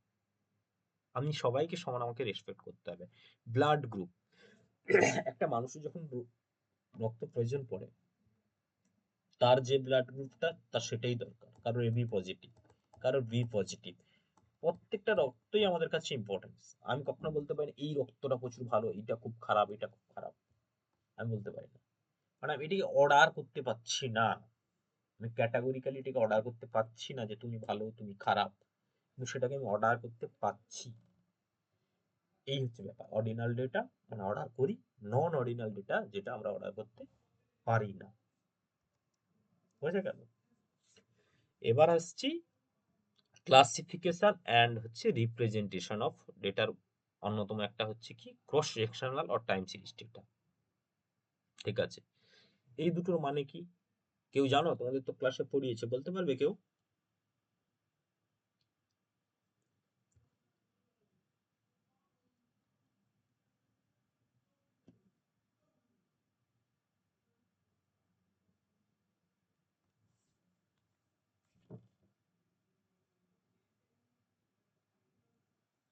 আমি সবাইকে সমান, আমাকে রেসপেক্ট করতে হবে। ব্লাড গ্রুপ, একটা মানুষের যখন রক্ত প্রয়োজন পড়ে, তার যে ব্লাড গ্রুপটা তার সেটাই দরকার। কারোর এবি পজিটিভ, কারোর বি পজিটিভ, প্রত্যেকটা রক্তই আমাদের কাছে ইম্পর্টেন্স। আমি কখনো বলতে পারি এই রক্তটা প্রচুর ভালো, এটা খুব খারাপ, এটা খুব খারাপ, আমি বলতে পারি না। মানে আমি এটাকে অর্ডার করতে পারছি না, আমি ক্যাটাগরিক্যালি এটাকে অর্ডার করতে পারছি না যে তুমি ভালো তুমি খারাপ, কিন্তু সেটাকে আমি অর্ডার করতে পারছি। এই হচ্ছে ব্যাপার। অর্ডিনাল ডেটা মানে অর্ডার করি, নন অর্ডিনাল ডেটা যেটা আমরা অর্ডার করতে পারি না। বুঝে গেল? এবার আসছি ক্লাসিফিকেশন অ্যান্ড হচ্ছে রিপ্রেজেন্টেশন অফ ডেটার। অন্যতম একটা হচ্ছে কি cross sectional or time series data. ঠিক আছে, এই দুটোর মানে কি কেউ জানো? তোমাদের তো ক্লাসে পড়িয়েছে, বলতে পারবে কেউ?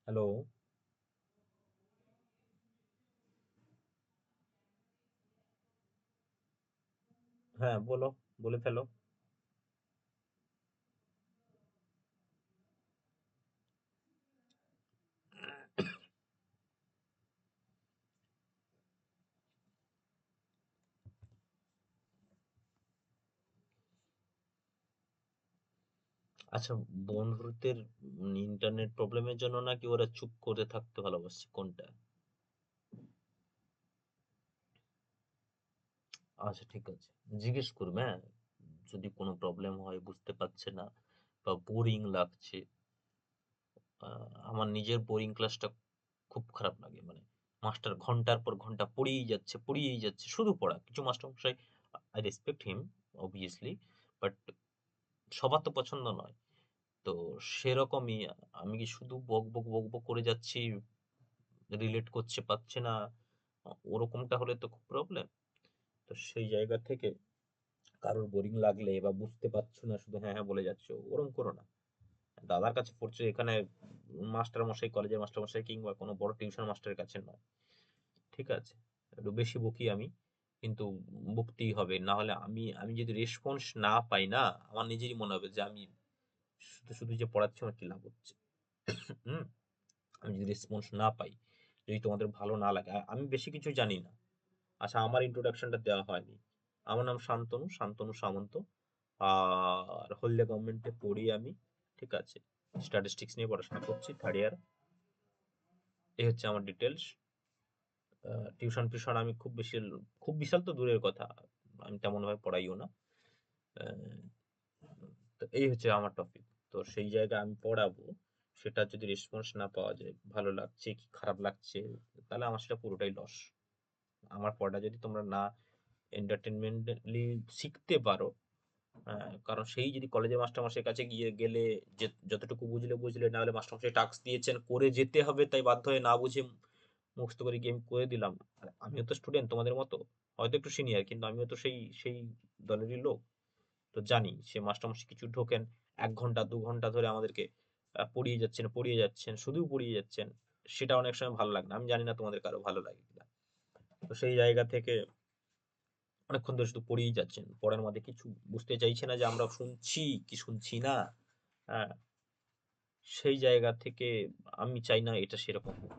হ্যালো, হ্যাঁ বলো, বলে ফেলো। আচ্ছা, বন্ধুদের ইন্টারনেট প্রবলেমের জন্য নাকি ওরা চুপ করে থাকতে ভালোবাসছে, কোনটা? আচ্ছা ঠিক আছে। জিজ্ঞেস করবে, হ্যাঁ? যদি কোনো প্রবলেম হয়, বুঝতে পারছে না বা বোরিং লাগছে। আ আমার নিজের বোরিং ক্লাসটা খুব খারাপ লাগে। মানে মাস্টার ঘন্টার পর ঘন্টা পড়িয়েই যাচ্ছে, শুধু পড়া। কিছু মাস্টারমশাই I respect him obviously but সবার তো পছন্দ নয়। তো সেরকমই আমি কি শুধু বক বক করে যাচ্ছি, রিলেট করছে পারছে না। ওরকমটা হলে তো খুব প্রবলেম। তো সেই জায়গা থেকে কারোর বোরিং লাগলে বা বুঝতে পারছো না শুধু হ্যাঁ বলে যাচ্ছ, ওরকম করো না। দাদার কাছে পড়ছো এখানে মাস্টারমশাই, কলেজের মাস্টারমশাই কিংবা কোনো বড় টিউশন মাস্টারের কাছে নয়। ঠিক আছে? একটু বেশি বকি আমি। কিন্তু বকতেই হবে। না হলে আমি যদি রেসপন্স না পাই না, আমার নিজেরই মনে হবে যে আমি শুধু যে পড়াচ্ছি আমার কি লাভ হচ্ছে। হুম? আমি যদি রেসপন্স না পাই, যদি তোমাদের ভালো না লাগে, আমি বেশি কিছু জানি না। আচ্ছা আমার ইন্ট্রোডাকশনটা দেওয়া হয়নি। আমার নাম শান্তনু, শান্তনু সামন্ত। আর হলদিয়া গভর্নমেন্টে পড়ি আমি। ঠিক আছে? স্ট্যাটিস্টিক্স নিয়ে পড়াশোনা করছি, 3rd ইয়ার। এই হচ্ছে আমার ডিটেইলস। টিউশন আমি খুব বিশাল তো দূরের কথা। আমি তেমনভাবে পড়াইও না। অ্যা তো এই হচ্ছে আমার টপিক। তো সেই জায়গায় আমি পড়াবো। সেটা যদি রেসপন্স না পাওয়া যায়, ভালো লাগছে কি খারাপ লাগছে, তাহলে আমার সেটা পুরোটাই লস। আমার পড়াটা যদি তোমরা না এন্টারটেইনমেন্টালি শিখতে পারো, কারণ সেই যদি কলেজের মাস্টারমশাইয়ের কাছে গেলে যে যতটুকু বুঝলে, না হলে মাস্টারমশাই টাস্ক দিয়েছেন করে যেতে হবে, তাই বাধ্য হয়ে না বুঝে মুখস্থ করে গিয়ে আমি করে দিলাম। আর আমিও তো স্টুডেন্ট তোমাদের মতো। হয়তো একটু সিনিয়র কিন্তু আমিও তো সেই দলেরই লোক। তো জানি সে মাস্টারমশাই কিছু ঢোকেন ১ ঘন্টা ২ ঘন্টা ধরে আমাদেরকে পড়িয়ে যাচ্ছেন, শুধু পড়িয়ে যাচ্ছেন। সেটা অনেক সময় ভালো লাগে না। আমি জানি না তোমাদের কারো ভালো লাগে কিনা। তো সেই জায়গা থেকে অনেকক্ষণ ধরে শুধু পড়িয়েই যাচ্ছেন। পড়ার মধ্যে কিছু বুঝতে চাইছে না যে আমরা শুনছি কি শুনছি না। হ্যাঁ? সেই জায়গা থেকে আমি চাই না এটা সেরকম হোক।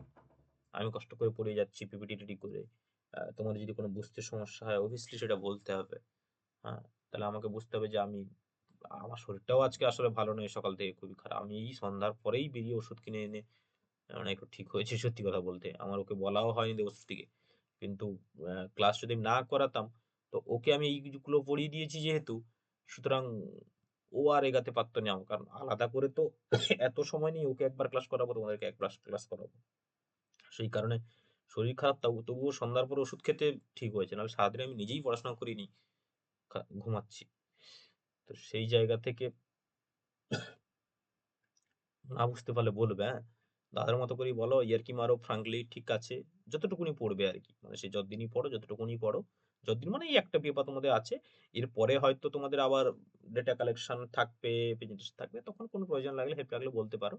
আমি কষ্ট করে পড়ে যাচ্ছি পিপিটি রেডি করে। তোমাদের যদি কোনো বুঝতে সমস্যা হয় obviously সেটা বলতে হবে। হ্যাঁ? তাহলে আমাকে বুঝতে হবে যে আমার শরীরটাও আজকে আসলে ভালো নয় সকাল থেকে খুবই খারাপ। আমি এই সন্ধ্যার পরেই বেরিয়ে ওষুধ কিনে এনে মানে একটু ঠিক হয়েছি সত্যি কথা বলতে। আমার ওকে বলাও হয়নি যে ওষুধটিকে। কিন্তু ক্লাস যদি না করাতাম, তো ওকে আমি এইগুলো পড়িয়ে দিয়েছি যেহেতু, সুতরাং ও আর এগাতে পারত না। কারণ আলাদা করে তো এত সময় নেই ওকে একবার ক্লাস করাবো, তোমাদেরকে একবার ক্লাস করাবো। সেই কারণে শরীর খারাপ তবুও সন্ধ্যার পরে ওষুধ খেতে ঠিক হয়েছে। নাহলে সারাদিন আমি নিজেই পড়াশোনা করিনি। ঘুমাচ্ছি। তো সেই জায়গা থেকে না বুঝতে পারলে বলবে, হ্যাঁ? দাদার মতো করেই বলো, ইয়ার্কি মারো ফ্রাঙ্কলি ঠিক আছে। যতটুকুনি পড়বে আরকি। মানে সে যতদিনই পড়ো, যতটুকুনি পড়ো। যতদিন মানে এই একটা পেপার তোমাদের আছে। এরপরে হয়তো তোমাদের আবার ডেটা কালেকশন থাকবে, প্রেজেন্টেশন থাকবে। তখন কোনো প্রয়োজন লাগলে, হেল্প লাগলে বলতে পারো।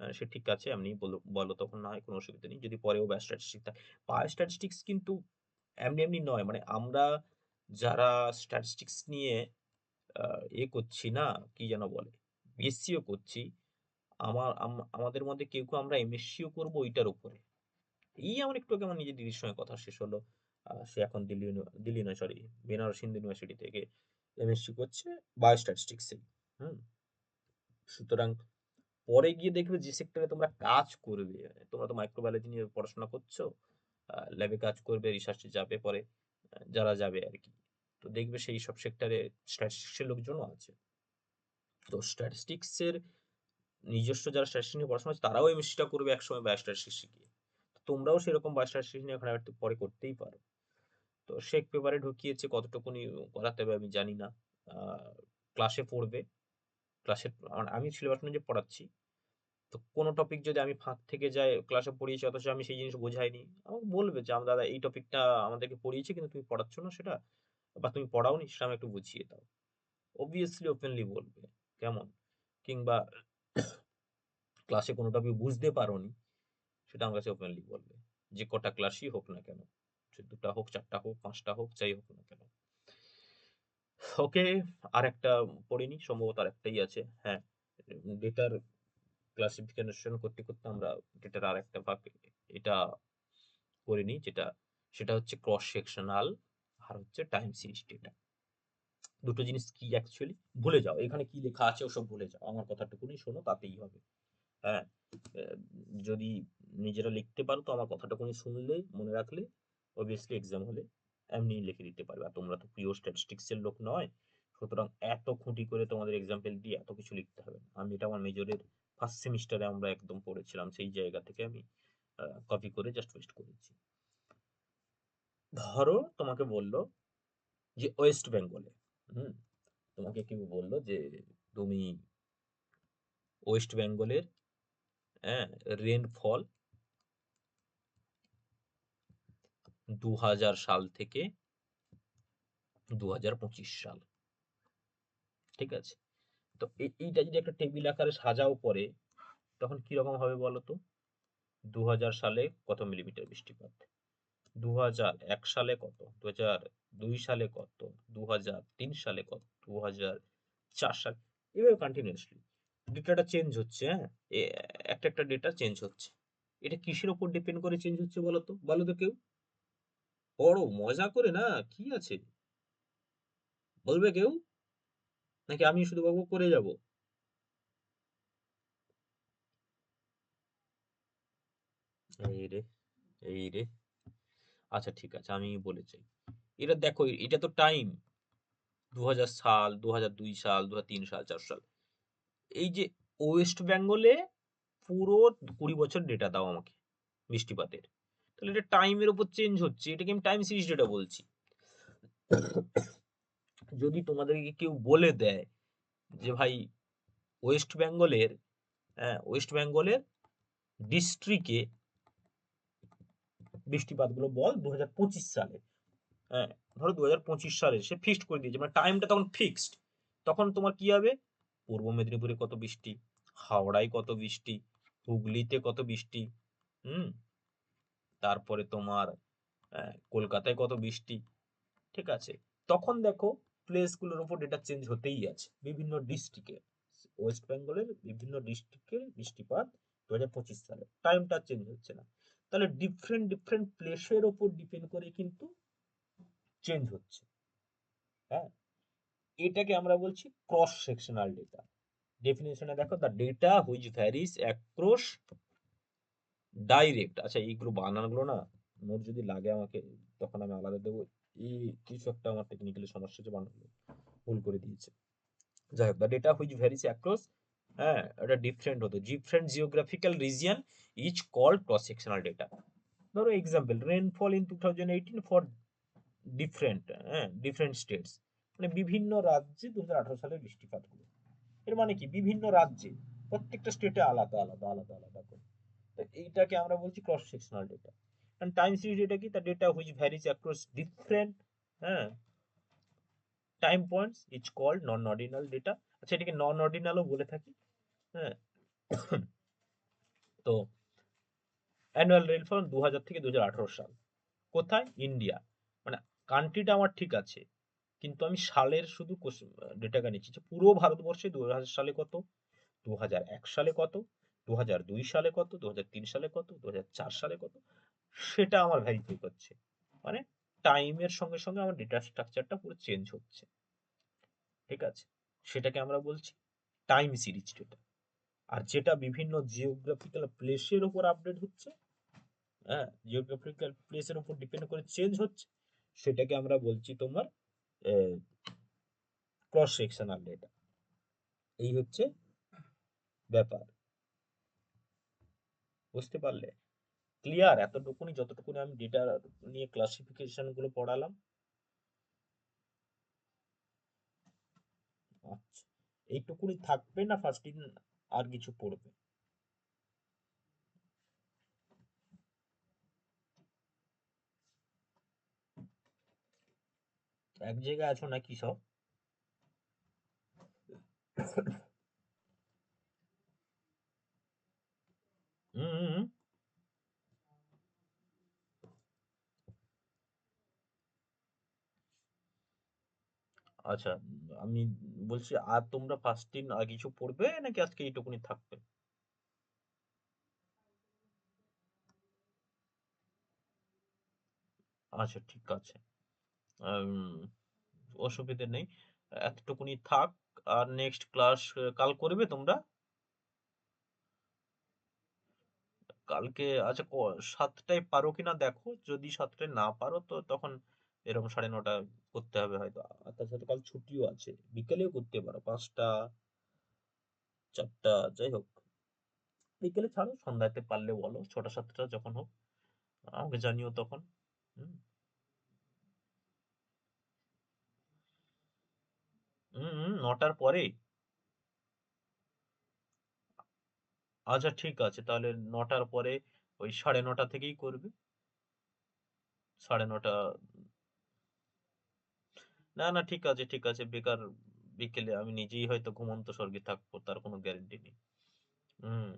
সে ঠিক আছে এমনি বলো তখন না হয় কোনো অসুবিধা নেই। যদি পরেও বায়োস্ট্যাটিস্টিক্স থাকে। বায়োস্ট্যাটিস্টিক্স কিন্তু এমনি নয়। মানে আমরা যারা স্ট্যাটিস্টিক্স নিয়ে আ করছি না, কি যেন বলে? বিএসসিও করছি। আমাদের মধ্যে কেউ আমরা এমএসসিও করব ওইটার উপরে। আমার একটু আগে আমার নিজের দিদির সঙ্গে কথা শেষ হলো। সে এখন দিল্লি নয় সরি বেনারস হিন্দু ইউনিভার্সিটি থেকে এমএসসি করছে বায়োস্ট্যাটিস্টিক্স এ। হুম? সুতরাং পরে গিয়ে দেখবে যে সেক্টরে তোমরা কাজ করবে, তোমরা তো মাইক্রোবায়োলজি নিয়ে পড়াশোনা করছো। ল্যাবে কাজ করবে, রিসার্চে যাবে পরে যারা যাবে আরকি। তো দেখবে সেই সব সেক্টরে স্ট্যাটিস্টিক্স এর লোকজনও আছে। তো স্ট্যাটিস্টিক্স এর নিজস্ব যারা স্ট্যাটিস্টিক্স নিয়ে পড়াশোনা করছে তারাও এমএসসিটা করবে একসময় বায়োস্ট্যাটিস্টিক্স শিখিয়ে। তোমরাও সেরকম বায়োস্ট্যাটিস্টিক্স নিয়ে এখন একটু পরে করতেই পারো। তো শেক পেপারে ঢুকিয়েছে কতটুকুনি করাতে হবে আমি জানি না। আ ক্লাসে পড়বে। ক্লাসের আমি সিলেবাস অনুযায়ী পড়াচ্ছি। তো কোনো টপিক যদি আমি ফাঁক থেকে যাই ক্লাসে পড়িয়েছি অথচ আমি সেই জিনিস বোঝাইনি, আমাকে বলবে যে, দাদা এই টপিকটা আমাদেরকে পড়িয়েছি কিন্তু তুমি পড়াচ্ছ না সেটা বা তুমি পড়াওনি সেটা আমাকে একটু বুঝিয়ে দাও।" obviously ওপেনলি বলবে। কেমন? কিংবা ক্লাসে কোনো টপিক বুঝতে পারোনি সেটা আমার কাছে ওপেনলি বলবে। যে কটা ক্লাসই হোক না কেন। সে ২ টা হোক, ৪ টা হোক, ৫ টা হোক, যাই হোক না কেন। ওকে, আরেকটা পড়িনি। সম্ভবত আরেকটাই আছে। হ্যাঁ, ডেটার ক্লাসিফিকেশন করতে আমরা ডেটার আরেকটা ভাগ এটা করিনি সেটা হচ্ছে ক্রস সেকশনাল আর হচ্ছে টাইম সিরিজ ডেটা। দুটো জিনিস কি অ্যাকচুয়ালি? ভুলে যাও। এখানে কি লেখা আছে ওসব ভুলে যাও। আমার কথাটুকুনি শোনো তাতেই হবে। হ্যাঁ? অ্যা যদি নিজেরা লিখতে পারো তো আমার কথাটুকুনি শুনলে, মনে রাখলে obviously এক্সাম হলে এমনি লিখে দিতে পারবে। আর তোমরা তো পিওর স্ট্যাটিস্টিক্স এর লোক নয়, সুতরাং এত খুঁটি করে তোমাদের এক্সাম্পল দিয়ে এত কিছু লিখতে হবে না। আমি এটা আমার মেজরের ফার্স্ট সেমিস্টারে আমরা একদম পড়েছিলাম, সেই জায়গা থেকে আমি কপি করে জাস্ট পেস্ট করেছি। ধরো তোমাকে বললো যে ওয়েস্ট বেঙ্গলে, তোমাকে কেউ বললো যে তুমি ওয়েস্ট বেঙ্গলের রেনফল 2000 সাল থেকে 2025 সাল, ঠিক আছে? তো এইটা যদি একটা টেবিল আকারে সাজাও পরে, তখন কিরকম হবে বলো তো? 2000 সালে কত মিলিমিটার বৃষ্টিপাত, 2001 সালে কত, 2002 সালে কত, 2003 সালে কত, 2004 সালে, এভাবে কন্টিনিউয়াসলি ডেটাটা চেঞ্জ হচ্ছে। হ্যাঁ, একটা একটা ডেটা চেঞ্জ হচ্ছে। এটা কিসের উপর ডিপেন্ড করে চেঞ্জ হচ্ছে বলো তো? বলো তো কেউ? বড় মজা করে না, কি আছে, বলবে কেউ? নাকি আমি শুধু বকবক করে যাব? এই রে, এই রে। আচ্ছা ঠিক আছে, আমি বলে চাই। এটা দেখো, এটা তো টাইম 2000 সাল, 2002 সাল, 2003 সাল, 4 সাল। এই যে ওয়েস্ট বেঙ্গলে পুরো 20 বছর ডেটা দাও আমাকে বৃষ্টিপাতের, তাহলে এটা টাইমের উপর চেঞ্জ হচ্ছে, এটাকে আমি টাইম সিরিজ ডেটা বলছি। যদি তোমাদেরকে কেউ বলে দেয় যে ভাই ওয়েস্ট বেঙ্গলের, ওয়েস্ট বেঙ্গলের ডিস্ট্রিক্টে বৃষ্টিপাতগুলো বল 2025 সালে, হ্যাঁ, ধরো 2025 সালে সে ফিক্সড করে দিয়েছে, মানে টাইমটা তখন ফিক্সড। তখন তোমার কি হবে? পূর্ব মেদিনীপুরে কত বৃষ্টি, হাওড়ায় কত বৃষ্টি, হুগলিতে কত বৃষ্টি, হুম, তারপরে তোমার কলকাতায় কত বৃষ্টি, ঠিক আছে? তখন দেখো প্লেসগুলোর উপর ডেটা চেঞ্জ হতেই আছে, বিভিন্ন ডিস্ট্রিক্টে, ওয়েস্ট বেঙ্গলের বিভিন্ন ডিস্ট্রিক্টের বৃষ্টিপাত 2025 সালে, টাইমটা চেঞ্জ হচ্ছে না। তাহলে ডিফারেন্ট ডিফারেন্ট প্লেসের উপর ডিপেন্ড করে কিন্তু চেঞ্জ হচ্ছে। হ্যাঁ, এটাকে আমরা বলছি ক্রস সেকশনাল ডেটা। ডেফিনেশনে দেখো, the data which varies across direct. আচ্ছা, এইগুলো বানানগুলো না, নোট যদি লাগে আমাকে তখন আমি আলাদা দেবো। এই কিছু একটা আমার টেকনিক্যালি সমস্যা হচ্ছে, বানানগুলো ভুল করে দিয়েছে। যাই হোক, the data which varies across, হ্যাঁ, এটা ডিফারেন্ট হতো, different geographical region each called cross sectional data. ধরো example, rainfall in 2018 for different, different states, মানে বিভিন্ন রাজ্যে 2018 সালের বৃষ্টিপাতগুলো। এর মানে কি, বিভিন্ন রাজ্যে প্রত্যেকটা স্টেটে আলাদা আলাদা আলাদা আলাদা করে। তো এইটাকে আমরা বলছি cross sectional data. And time series data কি? The data which varies across different, হ্যাঁ, time points is called non ordinal data. আচ্ছা, এটাকে নন অর্ডিনালও বলে থাকি। হ্যাঁ, তো অ্যানুয়াল রেনফল 2000 থেকে 2018 সাল, কোথায়? ইন্ডিয়া। মানে কান্ট্রিটা আমার ঠিক আছে, কিন্তু আমি সালের শুধু ডেটাটা নিচ্ছি, যে পুরো ভারতবর্ষে 2000 সালে কত, 2001 সালে কত, 2002 সালে কত, 2003 সালে কত, 2004 সালে কত, সেটা আমার ভেরিফাই করছে। মানে টাইমের সঙ্গে সঙ্গে আমার ডেটা স্ট্রাকচারটা পুরো চেঞ্জ হচ্ছে, ঠিক আছে? সেটাকে আমরা বলছি টাইম সিরিজ ডেটা। আর যেটা বিভিন্ন জিওগ্রাফিক্যাল প্লেসের উপর আপডেট হচ্ছে, হ্যাঁ, জিওগ্রাফিক্যাল প্লেসের উপর ডিপেন্ড করে চেঞ্জ হচ্ছে, সেটাকে আমরা বলছি তোমার ক্রস সেকশনাল ডেটা। এই হচ্ছে ব্যাপার, বুঝতে পারলে? ক্লিয়ার? এতটুকুনি, যতটুকুনি আমি ডেটা নিয়ে ক্লাসিফিকেশন গুলো পড়ালাম। আচ্ছা, এইটুকুনি থাকবে না ফার্স্ট দিন, আর কিছু পড়বে? এক জায়গায় আছো নাকি সব? হুম হুম হুম। আচ্ছা, আমি বলছি, আর তোমরা ফার্স্ট দিন আর কিছু পড়বে নাকি আজকে এইটুকুনি থাকবে? আচ্ছা ঠিক আছে, উম, অসুবিধে নেই, এতটুকুনি থাক। আর নেক্সট ক্লাস কাল করবে তোমরা? কালকে আচ্ছা 7টায় পারো কিনা দেখো, যদি 7টায় না পারো তো তখন এরকম 9:30 করতে হবে হয়তো। আর তাছাড়া কাল ছুটিও আছে, বিকেলেও করতে পারো, 5টা 4টা যাই হোক। বিকেলে ছাড়ো, সন্ধ্যাতে পারলে বলো, 6টা 7টা যখন হোক আমাকে জানিও তখন। হুম, 9টার পরে। আচ্ছা ঠিক আছে, তাহলে 9টার পরে ওই 9:30 থেকেই করবে। 9:30। না না, ঠিক আছে ঠিক আছে, বেকার বিকেলে আমি নিজেই হয়তো ঘুমন্ত স্বর্গে থাকবো, তার কোনো গ্যারেন্টি নেই। হুম,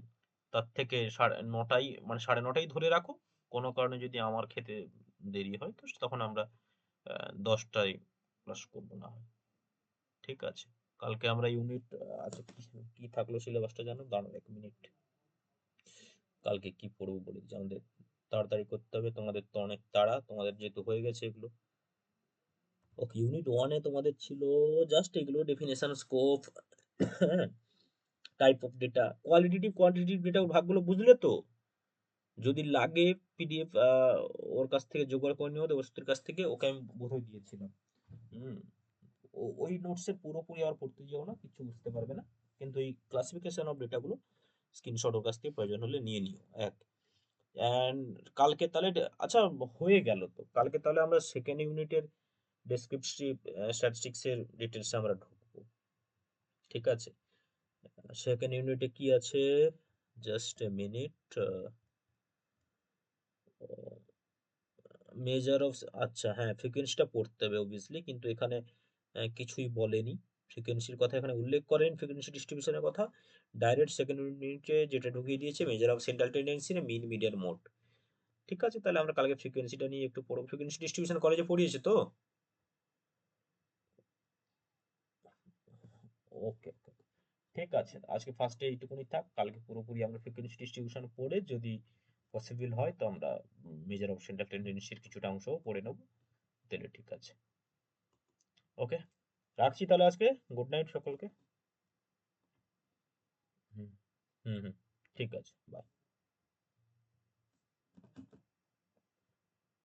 তার থেকে 9:30, মানে 9:30 ধরে রাখো। কোনো কারণে যদি আমার খেতে দেরি হয় তো তখন আমরা 10টায় ক্লাস করবো না হয়। ঠিক আছে। কালকে আমরা ইউনিট, আচ্ছা কি কি থাকলো সিলেবাসটা জানো? দাঁড়াও 1 মিনিট। কালকে কি পড়বো বলে দিচ্ছি, আমাদের তাড়াতাড়ি করতে হবে, তোমাদের তো অনেক তাড়া, তোমাদের যেহেতু হয়ে গেছে এগুলো। ওকে, ইউনিট 1 এ তোমাদের ছিল জাস্ট এগুলো, definition, scope, type of data, qualitative quantitative data ভাগগুলো বুঝলে তো? যদি লাগে পিডিএফ ওর কাছ থেকে জোগাড় করে নিও, দেবশ্রীর কাছ থেকে, ওকে আমি বোধহয় দিয়েছিলাম। হুম, ওই নোটসে পুরোপুরি আর পড়তে যেও না, কিছু বুঝতে পারবে না, কিন্তু এই ক্লাসিফিকেশন অফ ডেটাগুলো স্ক্রিনশট ওর কাছ থেকে প্রয়োজন হলে নিয়ে নিও। এক, অ্যান্ড কালকে তাহলে আচ্ছা হয়ে গেল তো, কালকে তাহলে আমরা সেকেন্ড ইউনিটের ডেসক্রিপটিভ স্ট্যাটিস্টিক্সের ডিটেলসে আমরা ঢুকবো। ঠিক আছে, সেকেন্ড ইউনিটে কি আছে? Just a minute. Measure of, আচ্ছা হ্যাঁ, ফ্রিকোয়েন্সিটা পড়তে হবে অবভিয়াসলি, কিন্তু এখানে কিছুই বলেনি ফ্রিকোয়েন্সির কথা, এখানে উল্লেখ করেন ফ্রিকোয়েন্সি ডিস্ট্রিবিউশনের কথা। ডাইরেক্ট সেকেন্ড ইউনিটে যেটা ঢুকিয়ে দিয়েছে, measure of central tendency, mean, median, mode. ঠিক আছে, তাহলে আমরা কালকে ফ্রিকোয়েন্সিটা নিয়ে একটু পড়বো। ফ্রিকোয়েন্সি ডিস্ট্রিবিউশন কলেজে পড়িয়েছে তো? ওকে ওকে, ঠিক আছে, আজকে ফার্স্টে এইটুকুনি থাক, কালকে পুরোপুরি আমরা ফ্রিকোয়েন্সি ডিস্ট্রিবিউশন পড়ে যদি পসিবল হয় তো আমরা মেজার অফ সেন্ট্রাল টেন্ডেন্সির কিছুটা অংশও পড়ে নেব, তাহলে ঠিক আছে। ওকে, রাখছি তাহলে আজকে। গুড নাইট সকলকে। হুম হুম হুম, ঠিক আছে, বাই।